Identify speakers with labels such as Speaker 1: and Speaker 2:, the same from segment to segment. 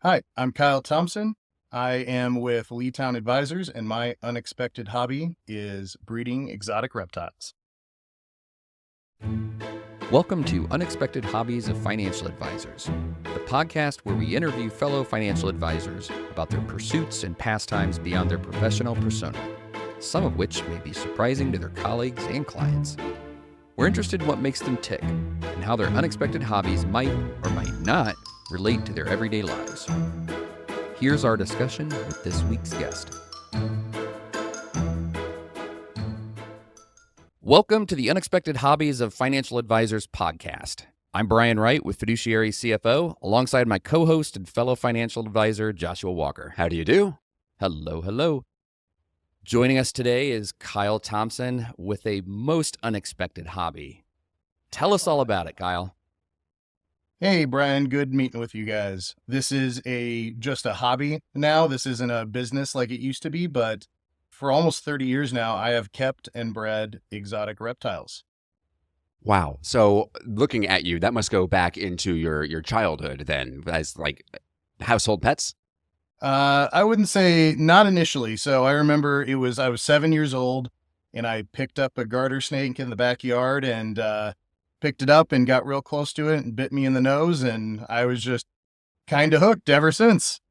Speaker 1: Hi, I'm Kyle Thompson. I am with Leetown Advisors, and my unexpected hobby is breeding exotic reptiles.
Speaker 2: Welcome to Unexpected Hobbies of Financial Advisors, the podcast where we interview fellow financial advisors about their pursuits and pastimes beyond their professional persona, some of which may be surprising to their colleagues and clients. We're interested in what makes them tick and how their unexpected hobbies might or might not relate to their everyday lives. Here's our discussion with this week's guest. Welcome to the Unexpected Hobbies of Financial Advisors podcast. I'm Brian Wright with Fiduciary CFO, alongside my co-host and fellow financial advisor, Joshua Walker.
Speaker 3: How do you do?
Speaker 2: Hello, hello. Joining us today is Kyle Thompson with a most unexpected hobby. Tell us all about it, Kyle.
Speaker 1: Hey, Brian, good meeting with you guys. This is just a hobby now. This isn't a business like it used to be, but for almost 30 years now, I have kept and bred exotic reptiles.
Speaker 3: Wow. So looking at you, that must go back into your childhood then, as like household pets?
Speaker 1: I wouldn't say not initially. So I remember I was 7 years old and I picked up a garter snake in the backyard and picked it up and got real close to it and bit me in the nose. And I was just kind of hooked ever since.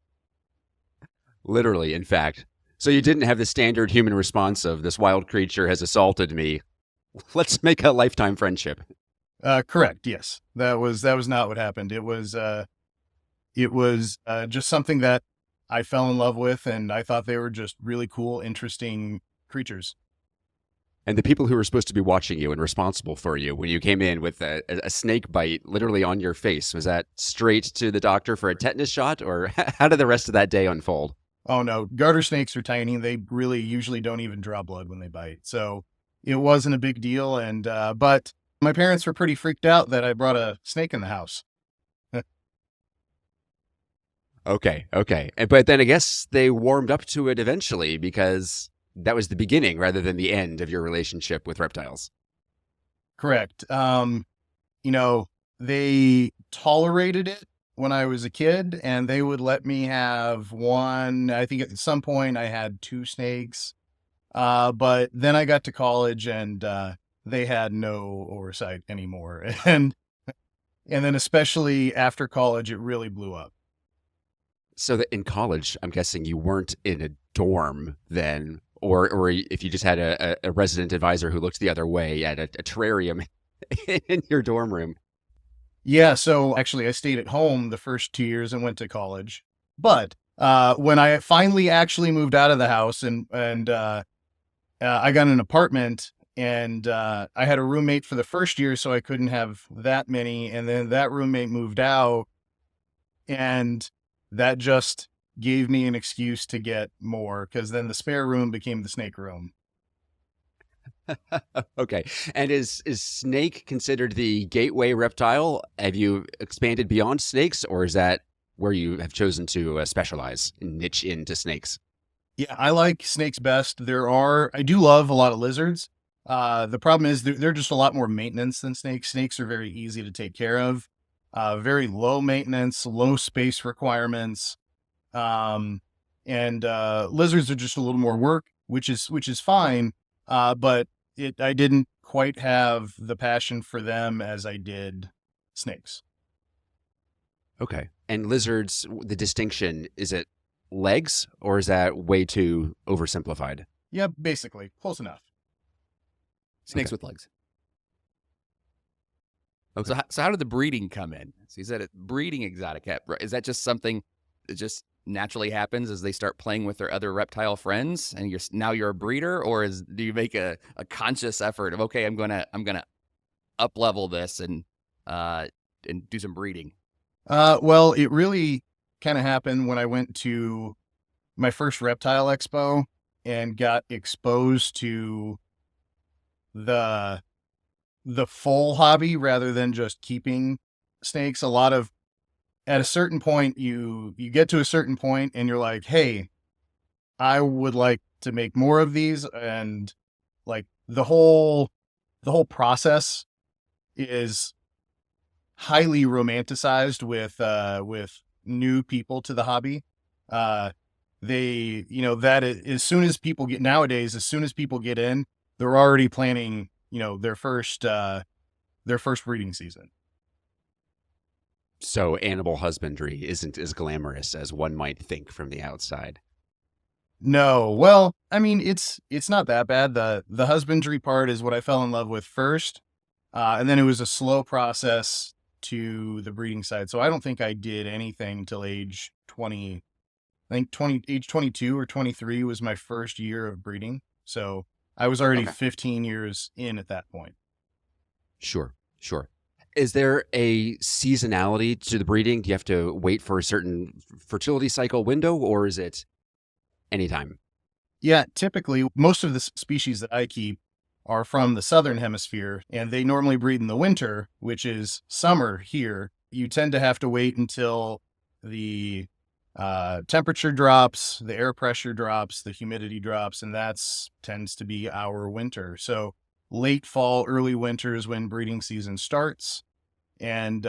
Speaker 3: Literally, in fact. So you didn't have the standard human response of this wild creature has assaulted me. Let's make a lifetime friendship.
Speaker 1: Correct. Yes. That was not what happened. It was just something that I fell in love with, and I thought they were just really cool, interesting creatures.
Speaker 3: And the people who were supposed to be watching you and responsible for you when you came in with a snake bite literally on your face, was that straight to the doctor for a tetanus shot, or how did the rest of that day unfold?
Speaker 1: Oh no, garter snakes are tiny. They really usually don't even draw blood when they bite. So it wasn't a big deal. And, but my parents were pretty freaked out that I brought a snake in the house.
Speaker 3: Okay. But then I guess they warmed up to it eventually because that was the beginning rather than the end of your relationship with reptiles.
Speaker 1: Correct. They tolerated it when I was a kid, and they would let me have one. I think at some point I had two snakes. But then I got to college and they had no oversight anymore. And then especially after college, it really blew up.
Speaker 3: So that in college, I'm guessing you weren't in a dorm then, or if you just had a resident advisor who looked the other way at a terrarium in your dorm room.
Speaker 1: Yeah. So actually I stayed at home the first 2 years and went to college. But when I finally actually moved out of the house and I got an apartment, and I had a roommate for the first year, so I couldn't have that many. And then that roommate moved out, and that just gave me an excuse to get more, because then the spare room became the snake room.
Speaker 3: Okay. And is snake considered the gateway reptile? Have you expanded beyond snakes, or is that where you have chosen to specialize and niche into snakes?
Speaker 1: Yeah, I like snakes best. I do love a lot of lizards. The problem is they're just a lot more maintenance than snakes. Snakes are very easy to take care of, very low maintenance, low space requirements. And lizards are just a little more work, which is fine. But I didn't quite have the passion for them as I did snakes.
Speaker 3: Okay. And lizards, the distinction, is it legs, or is that way too oversimplified?
Speaker 1: Yeah, basically close enough.
Speaker 2: Snakes
Speaker 3: Okay.
Speaker 2: with legs.
Speaker 3: Okay.
Speaker 2: So how did the breeding come in? So you said breeding exotic cat. Is that just something that just naturally happens as they start playing with their other reptile friends, and now you're a breeder, or do you make a conscious effort of, okay, I'm gonna up level this and do some breeding?
Speaker 1: Well, it really kind of happened when I went to my first reptile expo and got exposed to the full hobby rather than just keeping snakes. At a certain point, you get to a certain point and you're like, hey, I would like to make more of these. And like the whole process is highly romanticized with new people to the hobby. They, that as soon as people get nowadays, as soon as people get in, they're already planning, their first breeding season.
Speaker 3: So animal husbandry isn't as glamorous as one might think from the outside.
Speaker 1: No, well, I mean, it's not that bad. The husbandry part is what I fell in love with first, and then it was a slow process to the breeding side. So I don't think I did anything till age 20. I think age 22 or 23 was my first year of breeding. So I was already
Speaker 3: Okay.
Speaker 1: 15 years in at that point.
Speaker 3: Sure, sure. Is there a seasonality to the breeding? Do you have to wait for a certain fertility cycle window, or is it anytime?
Speaker 1: Yeah, typically most of the species that I keep are from the southern hemisphere, and they normally breed in the winter, which is summer here. You tend to have to wait until the temperature drops, the air pressure drops, the humidity drops, and that's tends to be our winter. So late fall, early winter is when breeding season starts, and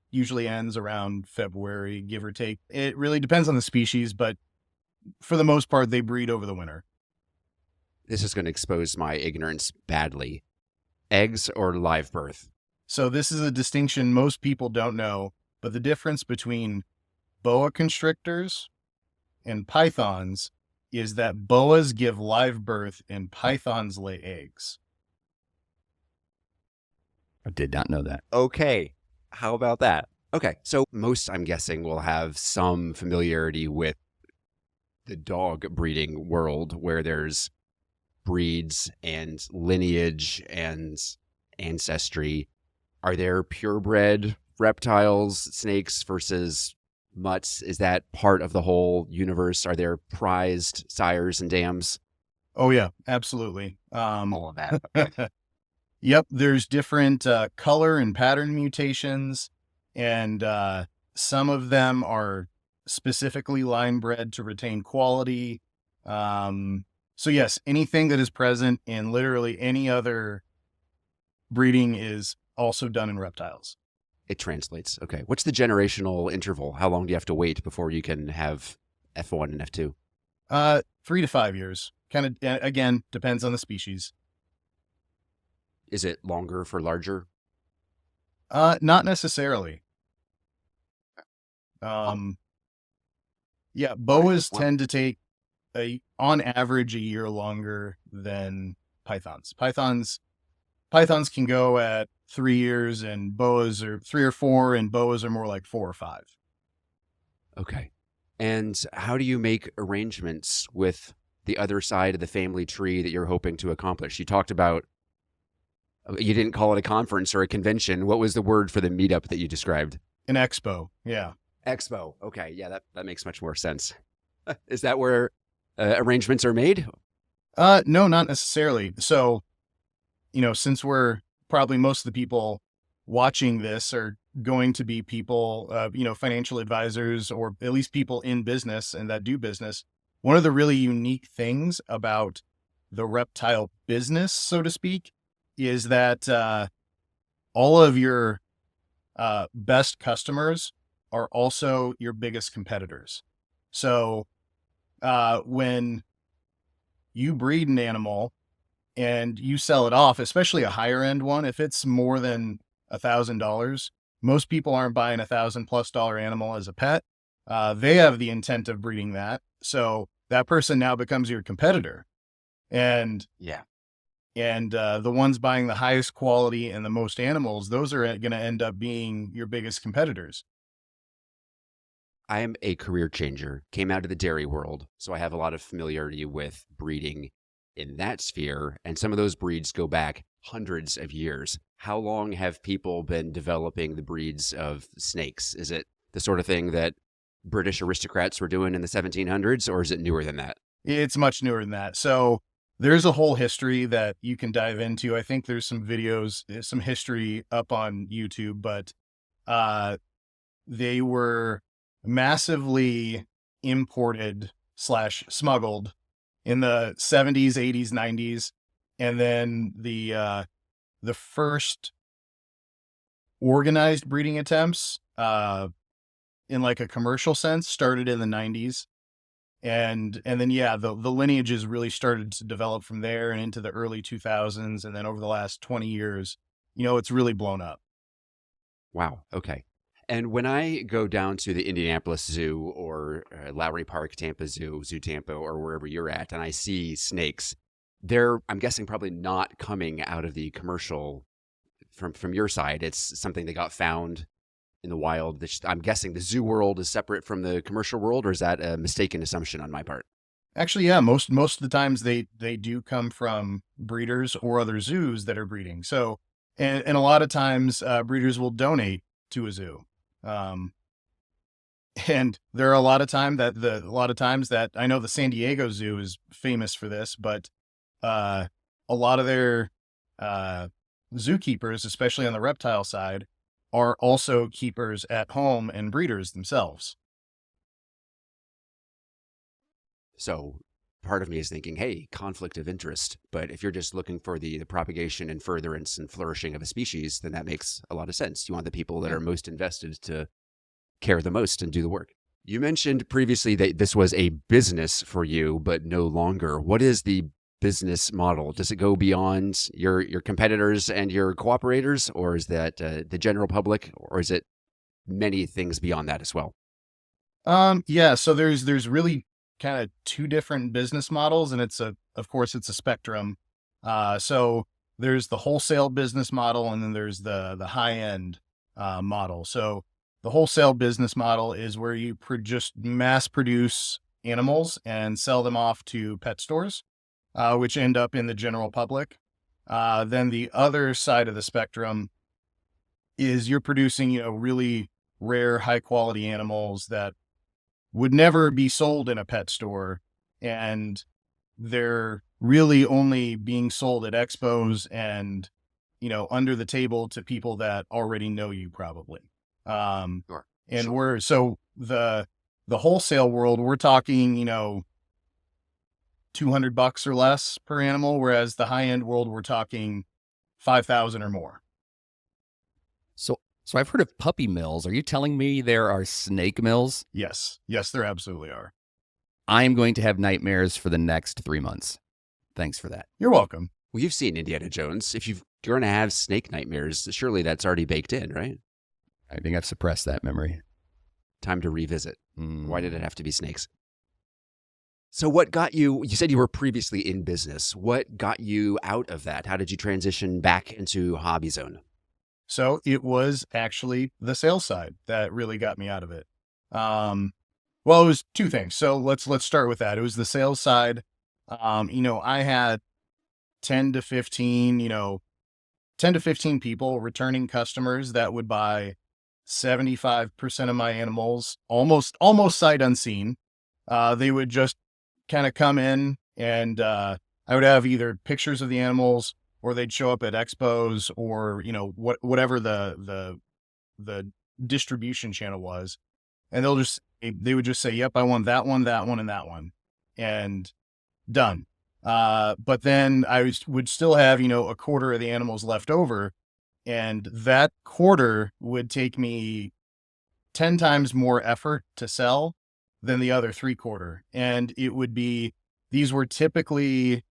Speaker 1: usually ends around February, give or take. It really depends on the species, but for the most part, they breed over the winter.
Speaker 3: This is going to expose my ignorance badly. Eggs or live birth?
Speaker 1: So this is a distinction most people don't know, but the difference between boa constrictors and pythons is that boas give live birth and pythons lay eggs.
Speaker 2: I did not know that.
Speaker 3: Okay. How about that? Okay. So most, I'm guessing, will have some familiarity with the dog breeding world where there's breeds and lineage and ancestry. Are there purebred reptiles, snakes versus mutts? Is that part of the whole universe? Are there prized sires and dams?
Speaker 1: Oh yeah, absolutely.
Speaker 3: All of that. Okay.
Speaker 1: Yep, there's different color and pattern mutations, and some of them are specifically line bred to retain quality. So yes, anything that is present in literally any other breeding is also done in reptiles.
Speaker 3: It translates. Okay. What's the generational interval? How long do you have to wait before you can have F1 and F2?
Speaker 1: 3 to 5 years. Kind of, again, depends on the species.
Speaker 3: Is it longer for larger?
Speaker 1: Not necessarily. Yeah, boas tend to take on average a year longer than pythons. Pythons can go at 3 years, and boas are 3 or 4, and boas are more like 4 or 5.
Speaker 3: Okay. And how do you make arrangements with the other side of the family tree that you're hoping to accomplish? You talked about, you didn't call it a conference or a convention. What was the word for the meetup that you described?
Speaker 1: An expo, yeah.
Speaker 3: Expo. Okay. Yeah, that makes much more sense. Is that where arrangements are made?
Speaker 1: No, not necessarily. So, since we're probably most of the people watching this are going to be people, financial advisors, or at least people in business and that do business. One of the really unique things about the reptile business, so to speak, is that all of your best customers are also your biggest competitors. So when you breed an animal and you sell it off, especially a higher end one, if it's more than $1,000, most people aren't buying $1,000+ animal as a pet. They have the intent of breeding that. So that person now becomes your competitor. And
Speaker 3: Yeah.
Speaker 1: the ones buying the highest quality and the most animals, those are going to end up being your biggest competitors.
Speaker 3: I am a career changer, came out of the dairy world, so I have a lot of familiarity with breeding in that sphere, and some of those breeds go back hundreds of years. How long have people been developing the breeds of snakes? Is it the sort of thing that British aristocrats were doing in the 1700s, or is it newer than that?
Speaker 1: It's much newer than that. So there's a whole history that you can dive into. I think there's some videos, some history up on YouTube, but they were massively imported / smuggled in the 70s, 80s, 90s. And then the first organized breeding attempts in like a commercial sense started in the 90s. And then, yeah, the lineages really started to develop from there and into the early 2000s. And then over the last 20 years, it's really blown up.
Speaker 3: Wow. Okay. And when I go down to the Indianapolis Zoo or Lowry Park, Tampa Zoo, Zoo Tampa, or wherever you're at, and I see snakes, they're, I'm guessing, probably not coming out of the commercial from your side. It's something that got found in the wild. I'm guessing the zoo world is separate from the commercial world, or is that a mistaken assumption on my part?
Speaker 1: Actually, yeah, most of the times they do come from breeders or other zoos that are breeding. So, and a lot of times breeders will donate to a zoo. And there are a lot of times that I know the San Diego Zoo is famous for this, but a lot of their zookeepers, especially on the reptile side, are also keepers at home and breeders themselves.
Speaker 3: So part of me is thinking, hey, conflict of interest. But if you're just looking for the propagation and furtherance and flourishing of a species, then that makes a lot of sense. You want the people that are most invested to care the most and do the work. You mentioned previously that this was a business for you, but no longer. What is the business model? Does it go beyond your competitors and your cooperators, or is that the general public, or is it many things beyond that as well?
Speaker 1: Yeah, so there's really kind of two different business models, and of course it's a spectrum. So there's the wholesale business model, and then there's the high end model. So the wholesale business model is where you just mass produce animals and sell them off to pet stores, which end up in the general public. Then the other side of the spectrum is you're producing, really rare, high quality animals that would never be sold in a pet store. And they're really only being sold at expos and, under the table to people that already know you probably.
Speaker 3: Sure.
Speaker 1: And
Speaker 3: Sure.
Speaker 1: so the wholesale world, we're talking, $200 or less per animal, whereas the high end world, we're talking 5,000 or more.
Speaker 2: So I've heard of puppy mills. Are you telling me there are snake mills?
Speaker 1: Yes, there absolutely are.
Speaker 2: I am going to have nightmares for the next 3 months. Thanks for that.
Speaker 1: You're welcome.
Speaker 3: Well, you've seen Indiana Jones. If you're going to have snake nightmares, surely that's already baked in, right?
Speaker 2: I think I've suppressed that memory.
Speaker 3: Time to revisit. Why did it have to be snakes? So what got you said you were previously in business. What got you out of that? How did you transition back into Hobby Zone?
Speaker 1: So it was actually the sales side that really got me out of it. Well, it was two things. So let's start with that. It was the sales side. I had 10 to 15 people, returning customers that would buy 75% of my animals, almost sight unseen. They would just kind of come in, and I would have either pictures of the animals, or they'd show up at expos, or whatever the distribution channel was, and they would just say, "Yep, I want that one, and that one," and done. But then I would still have a quarter of the animals left over, and that quarter would take me 10 times more effort to sell than the other 3/4. And these were typically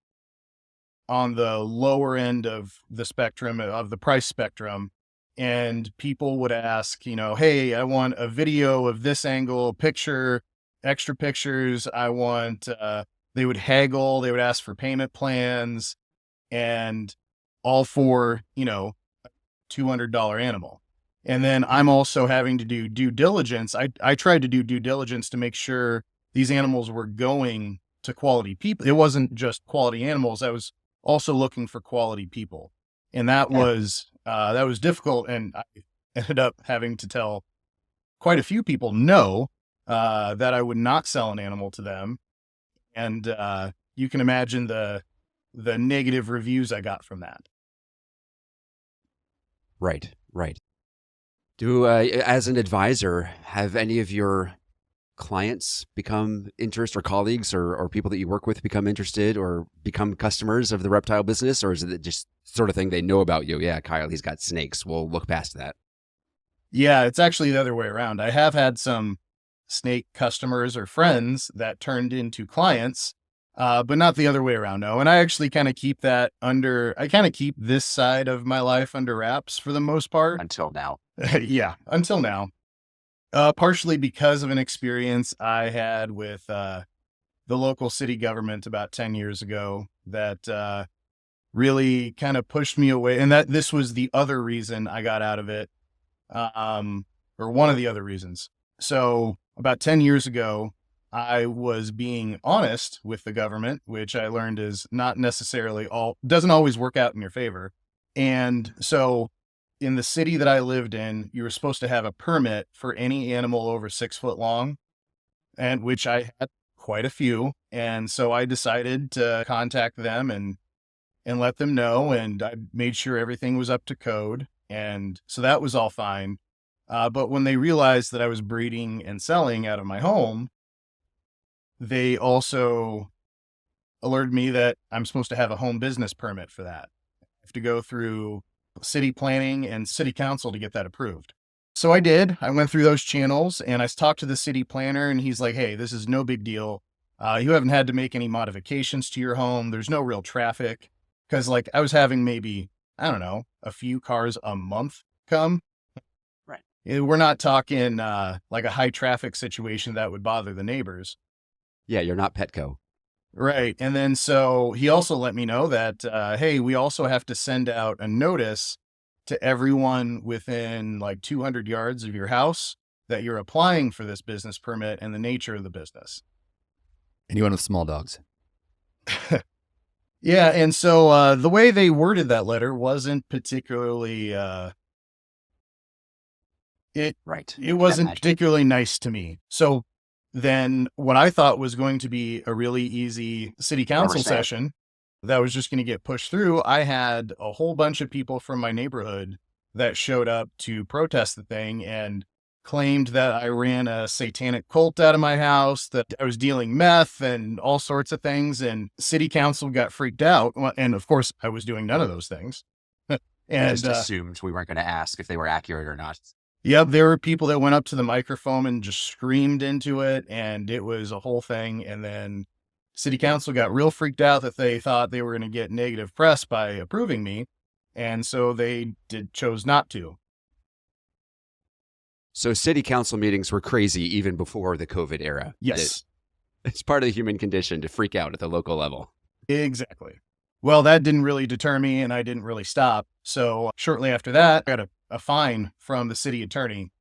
Speaker 1: on the lower end of the spectrum, of the price spectrum. And people would ask, hey, I want a video of this angle, picture, extra pictures. I want, they would haggle, they would ask for payment plans, and all for, $200 animal. And then I'm also having to do due diligence. I tried to do due diligence to make sure these animals were going to quality people. It wasn't just quality animals. I was also looking for quality people. And that was difficult. And I ended up having to tell quite a few people no, that I would not sell an animal to them. And you can imagine the negative reviews I got from that.
Speaker 3: Right. Do, as an advisor, have any of your clients become interested, or colleagues or people that you work with become interested or become customers of the reptile business? Or is it just sort of thing they know about you? Yeah, Kyle, he's got snakes. We'll look past that.
Speaker 1: Yeah, it's actually the other way around. I have had some snake customers or friends that turned into clients, but not the other way around. No. And I actually kind of keep I kind of keep this side of my life under wraps for the most part.
Speaker 3: Until now.
Speaker 1: Yeah, until now. Partially because of an experience I had with the local city government about 10 years ago that really kind of pushed me away. And that this was the other reason I got out of it, or one of the other reasons. So about 10 years ago, I was being honest with the government, which I learned is not necessarily doesn't always work out in your favor. And so in the city that I lived in, you were supposed to have a permit for any animal over 6 foot long, and which I had quite a few. And so I decided to contact them and let them know. And I made sure everything was up to code. And so that was all fine. But when they realized that I was breeding and selling out of my home, they also alerted me that I'm supposed to have a home business permit for that. I have to go through city planning and city council to get that approved. So I did. I went through those channels and I talked to the city planner, and he's like, hey, this is no big deal. You haven't had to make any modifications to your home. There's no real traffic. Because like I was having maybe, I don't know, a few cars a month come.
Speaker 3: Right.
Speaker 1: We're not talking like a high traffic situation that would bother the neighbors.
Speaker 3: Yeah, you're not Petco.
Speaker 1: Right. And then so he also let me know that, hey, we also have to send out a notice to everyone within like 200 yards of your house that you're applying for this business permit and the nature of the business.
Speaker 2: Anyone with small dogs?
Speaker 1: Yeah. And so the way they worded that letter wasn't particularly, it wasn't particularly nice to me. So then what I thought was going to be a really easy city council session that was just going to get pushed through, I had a whole bunch of people from my neighborhood that showed up to protest the thing and claimed that I ran a satanic cult out of my house, that I was dealing meth and all sorts of things. And city council got freaked out. And of course, I was doing none of those things.
Speaker 3: And just assumed we weren't going to ask if they were accurate or not.
Speaker 1: Yep, there were people that went up to the microphone and just screamed into it, and it was a whole thing. And then city council got real freaked out that they thought they were going to get negative press by approving me, and so they chose not to.
Speaker 3: So city council meetings were crazy even before the COVID era.
Speaker 1: Yes.
Speaker 3: It's part of the human condition to freak out at the local level.
Speaker 1: Exactly. Well, that didn't really deter me, and I didn't really stop. So shortly after that, I got a fine from the city attorney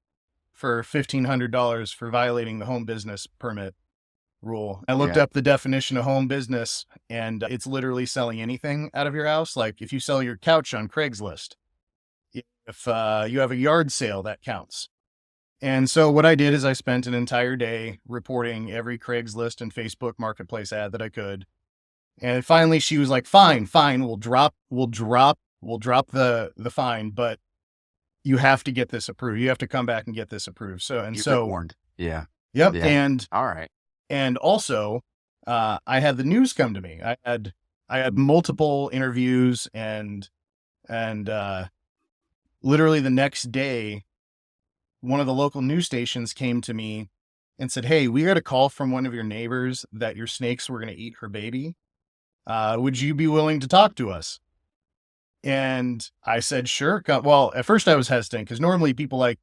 Speaker 1: for $1,500 for violating the home business permit rule. I looked up the definition of home business, and it's literally selling anything out of your house. Like if you sell your couch on Craigslist, if you have a yard sale, that counts. And so what I did is I spent an entire day reporting every Craigslist and Facebook marketplace ad that I could. And finally she was like, fine, we'll drop the fine, but you have to get this approved. You have to come back and get this approved. So, and so
Speaker 3: warned. Yeah.
Speaker 1: Yep.
Speaker 3: Yeah.
Speaker 1: And
Speaker 3: all right.
Speaker 1: And also, I had the news come to me. I had multiple interviews and literally the next day, one of the local news stations came to me and said, hey, we got a call from one of your neighbors that your snakes were going to eat her baby. Would you be willing to talk to us? And I said, sure. Well, at first I was hesitant because normally people in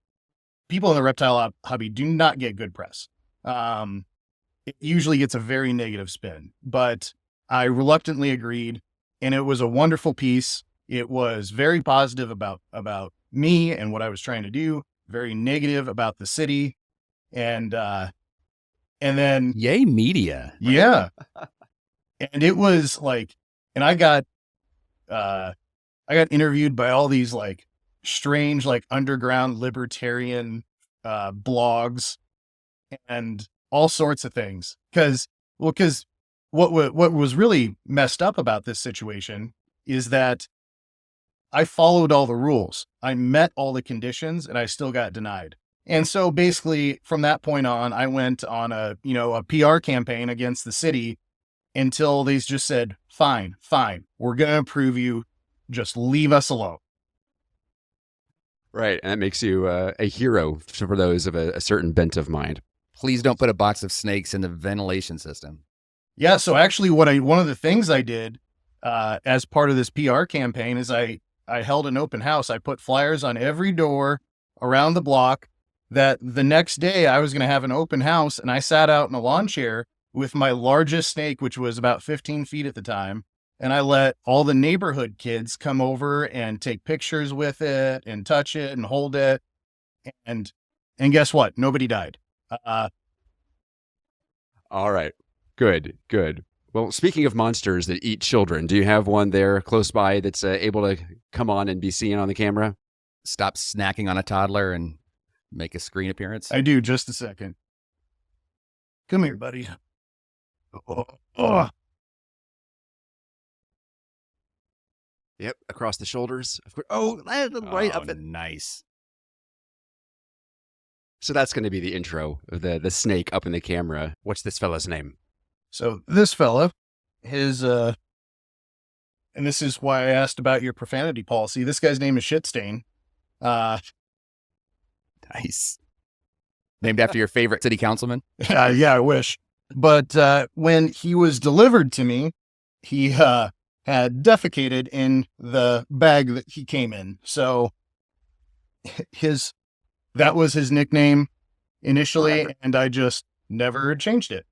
Speaker 1: the reptile hobby do not get good press. It usually gets a very negative spin, but I reluctantly agreed, and it was a wonderful piece. It was very positive about me and what I was trying to do, very negative about the city. And then
Speaker 2: yay media.
Speaker 1: Yeah. And it was like, and I got interviewed by all these like strange, like underground libertarian blogs and all sorts of things. Because what was really messed up about this situation is that I followed all the rules. I met all the conditions and I still got denied. And so basically from that point on, I went on a PR campaign against the city until they just said, fine, we're going to approve you. Just leave us alone.
Speaker 3: Right. And that makes you a hero for those of a certain bent of mind.
Speaker 2: Please don't put a box of snakes in the ventilation system.
Speaker 1: Yeah. So actually, one of the things I did as part of this PR campaign is I held an open house. I put flyers on every door around the block that the next day I was going to have an open house, and I sat out in a lawn chair with my largest snake, which was about 15 feet at the time. And I let all the neighborhood kids come over and take pictures with it and touch it and hold it. And guess what? Nobody died.
Speaker 3: All right. Good. Good. Well, speaking of monsters that eat children, do you have one there close by that's able to come on and be seen on the camera?
Speaker 2: Stop snacking on a toddler and make a screen appearance.
Speaker 1: I do. Just a second. Come here, buddy. Oh.
Speaker 3: Yep, across the shoulders. Of course. Oh, right up it.
Speaker 2: Nice.
Speaker 3: So that's going to be the intro of the snake up in the camera. What's this fella's name?
Speaker 1: So this fella, his and this is why I asked about your profanity policy. This guy's name is Shitstain.
Speaker 2: Nice. Named after your favorite city councilman?
Speaker 1: Yeah, I wish. But when he was delivered to me, he had defecated in the bag that he came in. So that was his nickname initially, and I just never changed it.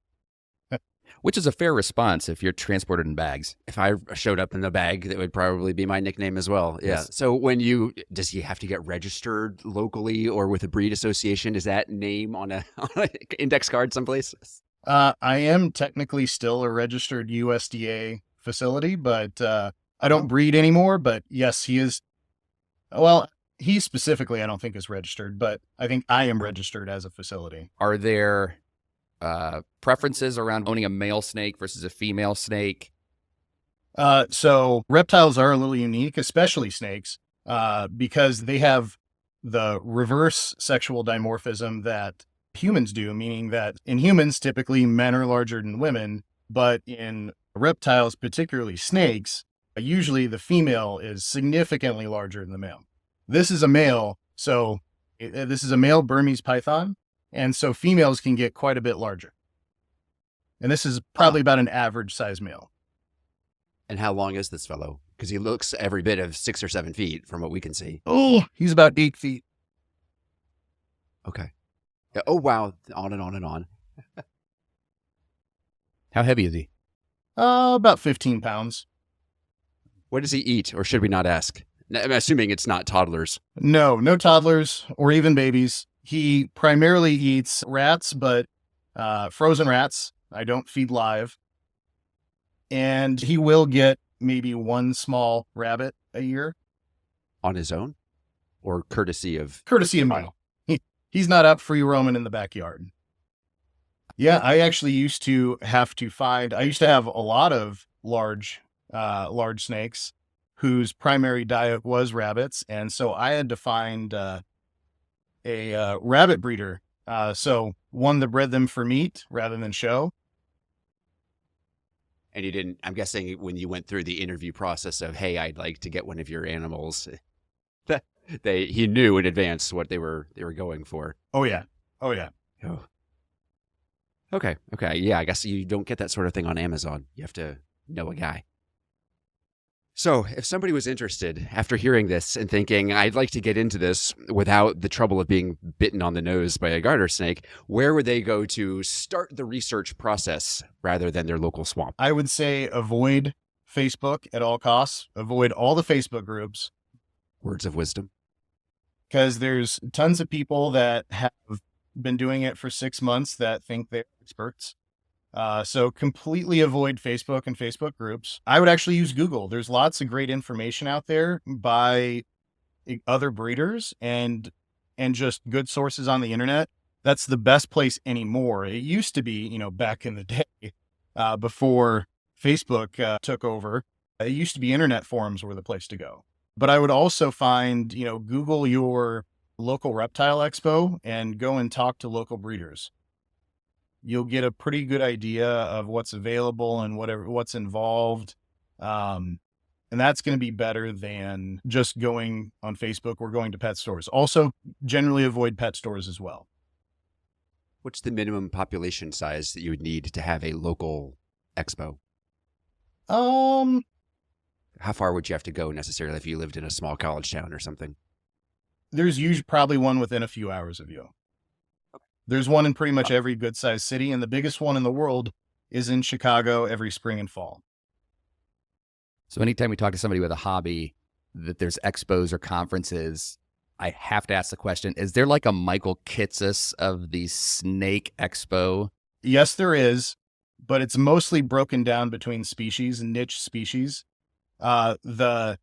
Speaker 2: Which is a fair response if you're transported in bags.
Speaker 3: If I showed up in the bag, that would probably be my nickname as well. Yeah.
Speaker 2: Yes.
Speaker 3: So does he have to get registered locally or with a breed association? Is that name on a index card someplace?
Speaker 1: I am technically still a registered USDA facility, but I don't breed anymore. But yes, he is. Well, he specifically, I don't think is registered, but I think I am registered as a facility.
Speaker 2: Are there preferences around owning a male snake versus a female snake?
Speaker 1: So reptiles are a little unique, especially snakes, because they have the reverse sexual dimorphism that humans do, meaning that in humans, typically men are larger than women, but in reptiles, particularly snakes, usually the female is significantly larger than the male. This is a male, so this is a male Burmese python, and so females can get quite a bit larger. And this is probably about an average size male.
Speaker 3: And how long is this fellow? Because he looks every bit of 6 or 7 feet from what we can see.
Speaker 1: Oh, he's about 8 feet.
Speaker 3: Okay. Yeah, oh, wow. On and on and on.
Speaker 2: How heavy is he?
Speaker 1: About 15 pounds.
Speaker 3: What does he eat, or should we not ask? I'm assuming it's not toddlers.
Speaker 1: No toddlers or even babies. He primarily eats rats, but frozen rats. I don't feed live. And he will get maybe one small rabbit a year.
Speaker 3: On his own? Or courtesy of
Speaker 1: me. He's not up free roaming in the backyard. Yeah, I actually used to have a lot of large snakes whose primary diet was rabbits. And so I had to find a rabbit breeder. So one that bred them for meat rather than show.
Speaker 3: And you didn't, I'm guessing when you went through the interview process of, hey, I'd like to get one of your animals, he knew in advance what they were going for.
Speaker 1: Oh yeah.
Speaker 3: Oh. Okay. Yeah, I guess you don't get that sort of thing on Amazon. You have to know a guy. So if somebody was interested after hearing this and thinking, I'd like to get into this without the trouble of being bitten on the nose by a garter snake, where would they go to start the research process rather than their local swamp?
Speaker 1: I would say avoid Facebook at all costs. Avoid all the Facebook groups.
Speaker 3: Words of wisdom.
Speaker 1: Because there's tons of people that have been doing it for 6 months that think they're experts. So completely avoid Facebook and Facebook groups. I would actually use Google. There's lots of great information out there by other breeders and just good sources on the internet. That's the best place anymore. It used to be, back in the day, before Facebook took over, it used to be internet forums were the place to go. But I would also find, Google your local reptile expo and go and talk to local breeders. You'll get a pretty good idea of what's available and what's involved. And that's going to be better than just going on Facebook or going to pet stores. Also, generally avoid pet stores as well.
Speaker 3: What's the minimum population size that you would need to have a local expo?
Speaker 1: Um,
Speaker 3: How far would you have to go necessarily if you lived in a small college town or something?
Speaker 1: there's usually probably one within a few hours of you. There's one in pretty much every good sized city, and the biggest one in the world is in Chicago every spring and fall.
Speaker 2: So anytime we talk to somebody with a hobby that there's expos or conferences, I have to ask the question, is there like a Michael Kitces of the Snake Expo?
Speaker 1: Yes, there is, but it's mostly broken down between species and niche species. The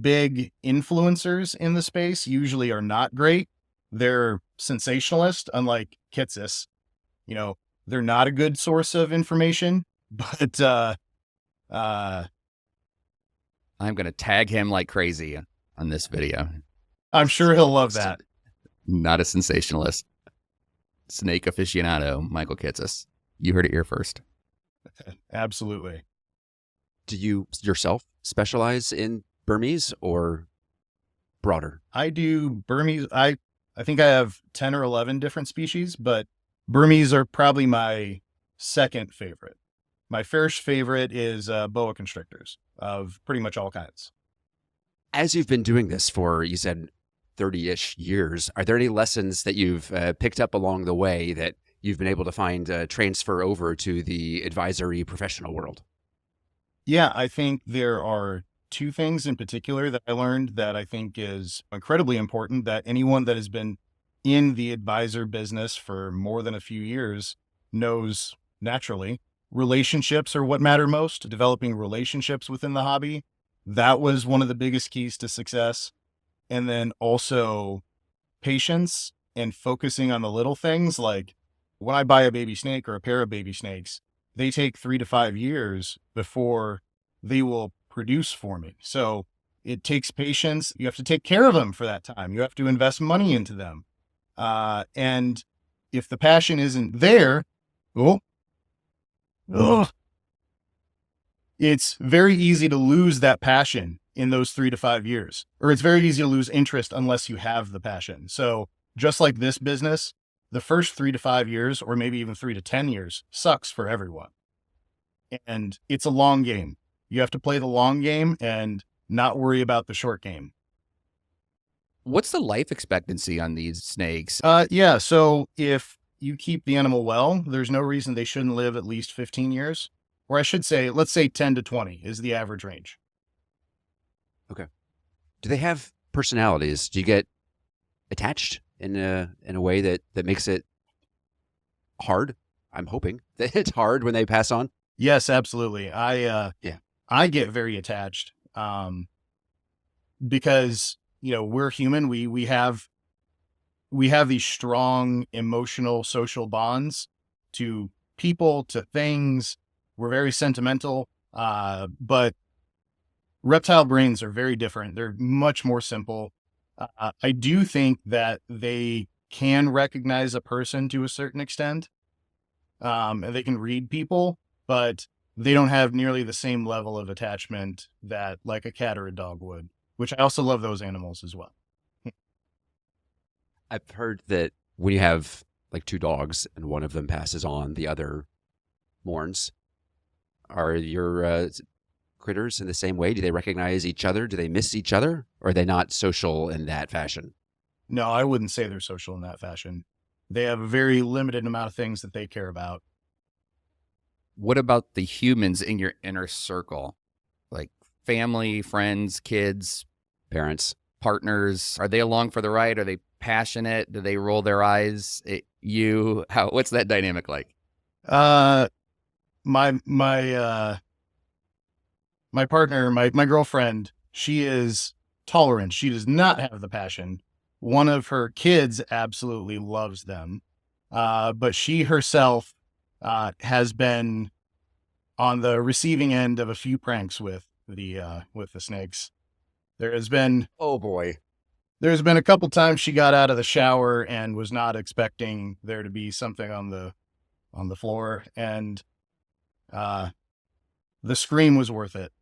Speaker 1: big influencers in the space usually are not great. They're sensationalist, unlike Kitsis. You know, they're not a good source of information, but
Speaker 2: I'm going to tag him like crazy on this video.
Speaker 1: I'm sure he'll love that.
Speaker 2: Not a sensationalist. Snake aficionado, Michael Kitces. You heard it here first.
Speaker 1: Absolutely.
Speaker 3: Do you yourself specialize in Burmese or broader?
Speaker 1: I do Burmese. I think I have 10 or 11 different species, but Burmese are probably my second favorite. My first favorite is boa constrictors of pretty much all kinds.
Speaker 3: As you've been doing this for, you said, 30-ish years, are there any lessons that you've picked up along the way that you've been able to find transfer over to the advisory professional world?
Speaker 1: Yeah, I think there are two things in particular that I learned that I think is incredibly important that anyone that has been in the advisor business for more than a few years knows naturally. Relationships are what matter most, developing relationships within the hobby. That was one of the biggest keys to success. And then also patience and focusing on the little things. Like when I buy a baby snake or a pair of baby snakes, they take 3 to 5 years before they will produce for me. So it takes patience. You have to take care of them for that time. You have to invest money into them. And if the passion isn't there, it's very easy to lose that passion in those 3 to 5 years, or it's very easy to lose interest unless you have the passion. So just like this business, the first 3 to 5 years, or maybe even 3 to 10 years sucks for everyone. And it's a long game. You have to play the long game and not worry about the short game.
Speaker 2: What's the life expectancy on these snakes?
Speaker 1: Yeah. So if you keep the animal well, there's no reason they shouldn't live at least 15 years. Or I should say, let's say 10 to 20 is the average range.
Speaker 3: Okay. Do they have personalities? Do you get attached in a way that makes it hard? I'm hoping that it's hard when they pass on.
Speaker 1: Yes, absolutely. I get very attached because, you know, we're human. We have these strong emotional social bonds to people, to things. We're very sentimental, but reptile brains are very different. They're much more simple. I do think that they can recognize a person to a certain extent, and they can read people, but they don't have nearly the same level of attachment that like a cat or a dog would, which I also love those animals as well.
Speaker 3: I've heard that when you have like two dogs and one of them passes on, the other mourns. Are your critters in the same way? Do they recognize each other? Do they miss each other? Or are they not social in that fashion?
Speaker 1: No, I wouldn't say they're social in that fashion. They have a very limited amount of things that they care about.
Speaker 2: What about the humans in your inner circle? Like family, friends, kids,
Speaker 3: Parents.
Speaker 2: partners? Are they along for the ride? Are they passionate? Do they roll their eyes at you? What's that dynamic like?
Speaker 1: My partner, my girlfriend, she is tolerant. She does not have the passion. One of her kids absolutely loves them. But she herself has been on the receiving end of a few pranks with the snakes. There's been a couple times she got out of the shower and was not expecting there to be something on the floor, and the scream was worth it.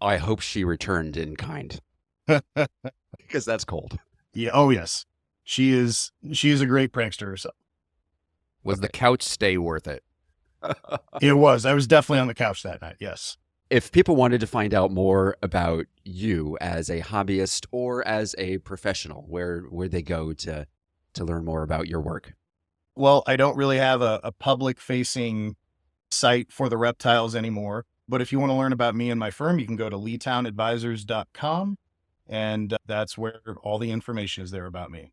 Speaker 3: I hope she returned in kind, because that's cold.
Speaker 1: Yeah. Oh, yes. She is a great prankster herself.
Speaker 2: Was the couch stay worth it?
Speaker 1: It was. I was definitely on the couch that night. Yes.
Speaker 3: If people wanted to find out more about you as a hobbyist or as a professional, where would they go to learn more about your work?
Speaker 1: Well, I don't really have a public facing site for the reptiles anymore. But if you want to learn about me and my firm, you can go to leetownadvisors.com. And that's where all the information is there about me.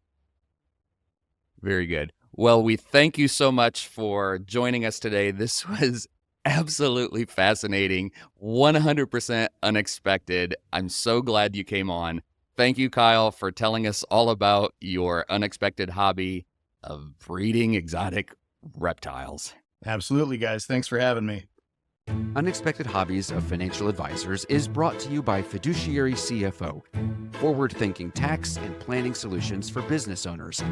Speaker 2: Very good. Well, we thank you so much for joining us today. This was absolutely fascinating, 100% unexpected. I'm so glad you came on. Thank you, Kyle, for telling us all about your unexpected hobby of breeding exotic reptiles.
Speaker 1: Absolutely, guys. Thanks for having me.
Speaker 3: Unexpected Hobbies of Financial Advisors is brought to you by Fiduciary CFO, forward-thinking tax and planning solutions for business owners,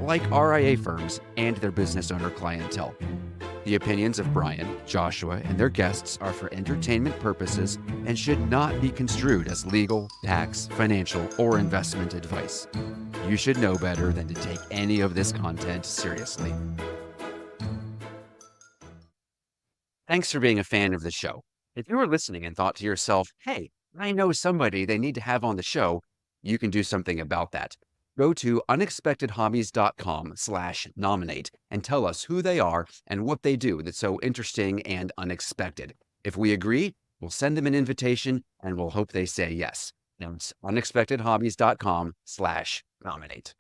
Speaker 3: like RIA firms and their business owner clientele. The opinions of Brian, Joshua, and their guests are for entertainment purposes and should not be construed as legal, tax, financial, or investment advice. You should know better than to take any of this content seriously. Thanks for being a fan of the show. If you were listening and thought to yourself, hey, I know somebody they need to have on the show, you can do something about that. Go to unexpectedhobbies.com/nominate and tell us who they are and what they do that's so interesting and unexpected. If we agree, we'll send them an invitation and we'll hope they say yes. Now it's unexpectedhobbies.com/nominate.